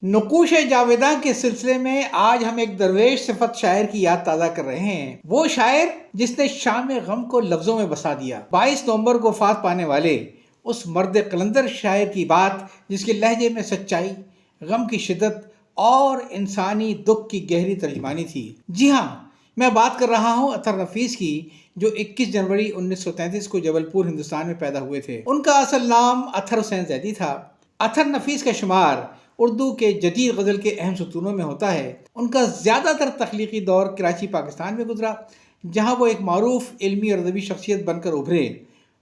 نقوش جاویداں کے سلسلے میں آج ہم ایک درویش صفت شاعر کی یاد تازہ کر رہے ہیں۔ وہ شاعر جس نے شام غم کو لفظوں میں بسا دیا۔ 22 نومبر کو وفات پانے والے اس مرد قلندر شاعر کی بات جس کے لہجے میں سچائی، غم کی شدت اور انسانی دکھ کی گہری ترجمانی تھی۔ جی ہاں، میں بات کر رہا ہوں اطہر نفیس کی، جو 21 جنوری 1933 کو جبل پور ہندوستان میں پیدا ہوئے تھے۔ ان کا اصل نام اطہر حسین زیدی تھا۔ اطہر نفیس کا شمار اردو کے جدید غزل کے اہم ستونوں میں ہوتا ہے۔ ان کا زیادہ تر تخلیقی دور کراچی پاکستان میں گزرا، جہاں وہ ایک معروف علمی اور ادبی شخصیت بن کر ابھرے۔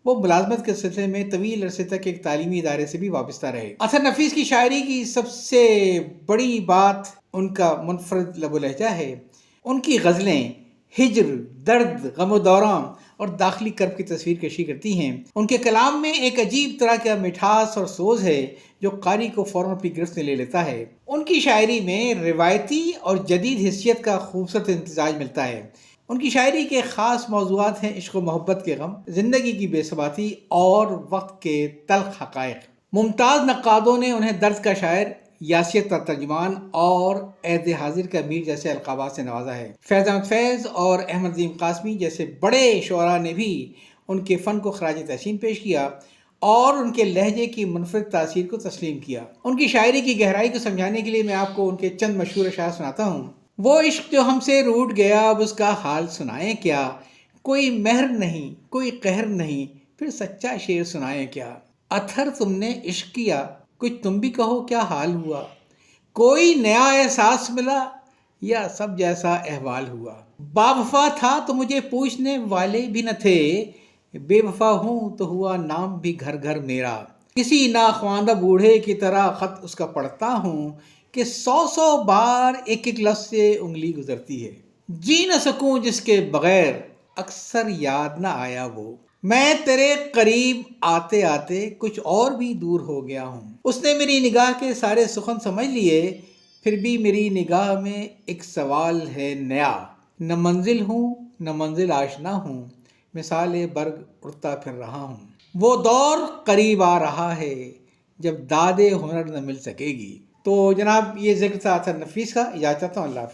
وہ ملازمت کے سلسلے میں طویل عرصے تک ایک تعلیمی ادارے سے بھی وابستہ رہے۔ اطہر نفیس کی شاعری کی سب سے بڑی بات ان کا منفرد لب و لہجہ ہے۔ ان کی غزلیں ہجر، درد، غم و دوران اور داخلی کرب کی تصویر کشی کرتی ہیں۔ ان کے کلام میں ایک عجیب طرح کا مٹھاس اور سوز ہے جو قاری کو فوراً اپنی گرفت میں لے لیتا ہے۔ ان کی شاعری میں روایتی اور جدید حیثیت کا خوبصورت امتزاج ملتا ہے۔ ان کی شاعری کے خاص موضوعات ہیں عشق و محبت کے غم، زندگی کی بے ثباتی اور وقت کے تلخ حقائق۔ ممتاز نقادوں نے انہیں درد کا شاعر، یاسیت کا ترجمان اور عہد حاضر کا میر جیسے القابات سے نوازا ہے۔ فیض احمد فیض اور احمد عظیم قاسمی جیسے بڑے شعراء نے بھی ان کے فن کو خراج تحسین پیش کیا اور ان کے لہجے کی منفرد تاثیر کو تسلیم کیا۔ ان کی شاعری کی گہرائی کو سمجھانے کے لیے میں آپ کو ان کے چند مشہور اشعار سناتا ہوں۔ وہ عشق جو ہم سے روٹ گیا، اب اس کا حال سنائیں کیا، کوئی مہر نہیں، کوئی قہر نہیں، پھر سچا شعر سنائیں کیا۔ اطہر تم نے عشق کیا، کچھ تم بھی کہو کیا حال ہوا، کوئی نیا احساس ملا یا سب جیسا احوال ہوا۔ با وفا تھا تو مجھے پوچھنے والے بھی نہ تھے، بے وفا ہوں تو ہوا نام بھی گھر گھر میرا۔ کسی ناخواندہ بوڑھے کی طرح خط اس کا پڑھتا ہوں کہ 100 بار ایک ایک لفظ سے انگلی گزرتی ہے۔ جی نہ سکوں جس کے بغیر، اکثر یاد نہ آیا وہ، میں تیرے قریب آتے آتے کچھ اور بھی دور ہو گیا ہوں۔ اس نے میری نگاہ کے سارے سخن سمجھ لیے، پھر بھی میری نگاہ میں ایک سوال ہے نیا، نہ منزل ہوں نہ منزل آشنا ہوں، مثال برگ اڑتا پھر رہا ہوں۔ وہ دور قریب آ رہا ہے جب داد ہنر نہ مل سکے گی۔ تو جناب، یہ ذکر تھا اطہر نفیس کا۔ اجازت چاہتا ہوں، اللہ حافظ۔